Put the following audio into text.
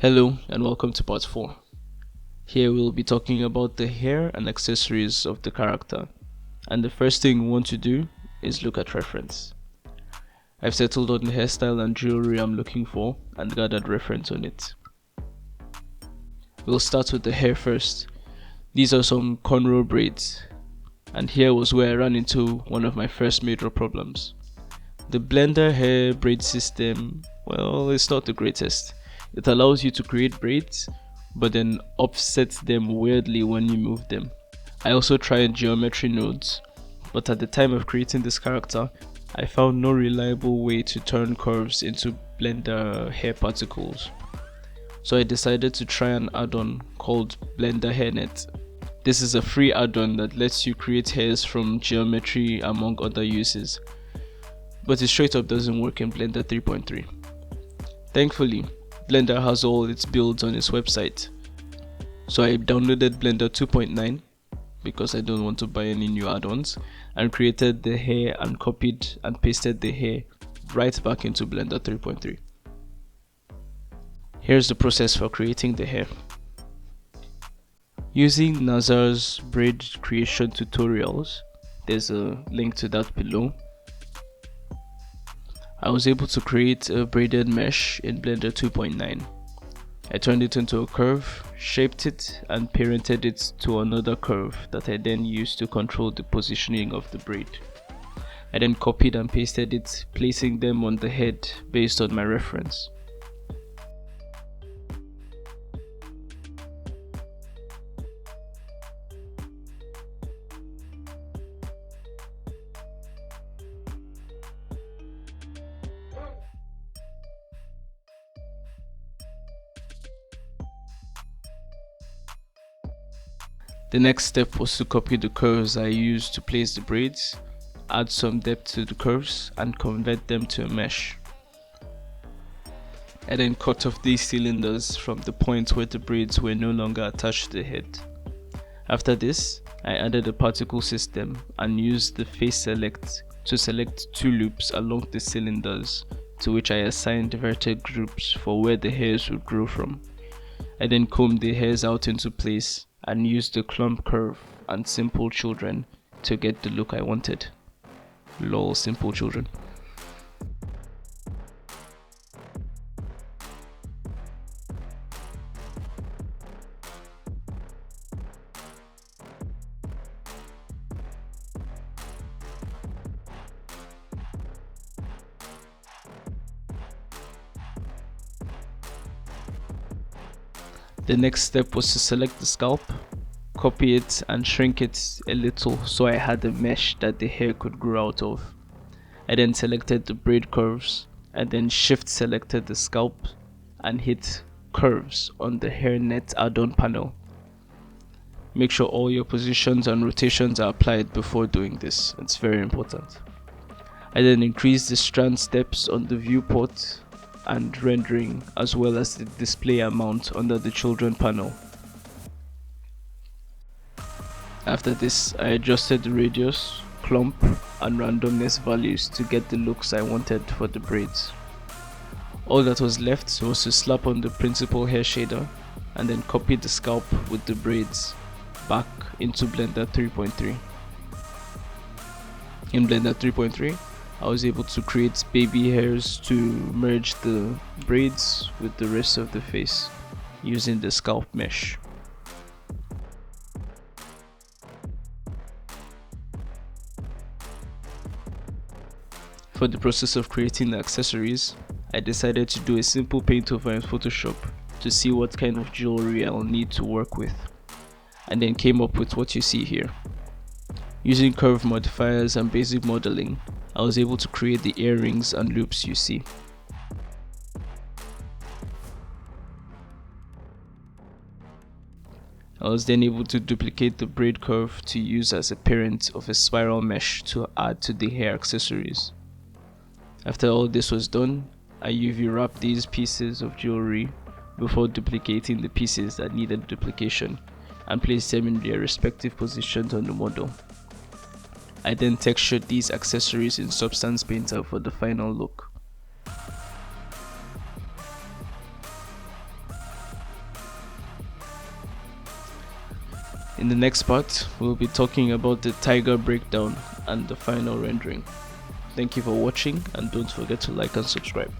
Hello and welcome to part 4. Here we'll be talking about the hair and accessories of the character. And the first thing we want to do is look at reference. I've settled on the hairstyle and jewelry I'm looking for and gathered reference on it. We'll start with the hair first. These are some cornrow braids. And here was where I ran into one of my first major problems. The Blender hair braid system, well, it's not the greatest. It allows you to create braids, but then offsets them weirdly when you move them. I also tried geometry nodes, but at the time of creating this character, I found no reliable way to turn curves into Blender hair particles. So I decided to try an add-on called Blender Hairnet. This is a free add-on that lets you create hairs from geometry among other uses, but it straight up doesn't work in Blender 3.3. Thankfully, Blender has all its builds on its website, so I downloaded Blender 2.9 because I don't want to buy any new add-ons, and created the hair and copied and pasted the hair right back into Blender 3.3. Here's the process for creating the hair. Using Nazar's braid creation tutorials, there's a link to that below, I was able to create a braided mesh in Blender 2.9. I turned it into a curve, shaped it, and parented it to another curve that I then used to control the positioning of the braid. I then copied and pasted it, placing them on the head based on my reference. The next step was to copy the curves I used to place the braids, add some depth to the curves, and convert them to a mesh. I then cut off these cylinders from the point where the braids were no longer attached to the head. After this, I added a particle system and used the face select to select two loops along the cylinders, to which I assigned vertex groups for where the hairs would grow from. I then combed the hairs out into place and used the clump curve and simple children to get the look I wanted. Lol, simple children. The next step was to select the scalp, copy it and shrink it a little so I had a mesh that the hair could grow out of. I then selected the braid curves and then shift selected the scalp and hit curves on the hairnet add-on panel. Make sure all your positions and rotations are applied before doing this, it's very important. I then increased the strand steps on the viewport and rendering, as well as the display amount under the children panel. After this, I adjusted the radius, clump, and randomness values to get the looks I wanted for the braids. All that was left was to slap on the principal hair shader and then copy the scalp with the braids back into Blender 3.3. In Blender 3.3, I was able to create baby hairs to merge the braids with the rest of the face using the scalp mesh. For the process of creating the accessories, I decided to do a simple paint over in Photoshop to see what kind of jewelry I'll need to work with, and then came up with what you see here. Using curve modifiers and basic modeling, I was able to create the earrings and loops you see. I was then able to duplicate the braid curve to use as a parent of a spiral mesh to add to the hair accessories. After all this was done, I UV wrapped these pieces of jewelry before duplicating the pieces that needed duplication and placed them in their respective positions on the model. I then textured these accessories in Substance Painter for the final look. In the next part, we'll be talking about the tiger breakdown and the final rendering. Thank you for watching, and don't forget to like and subscribe.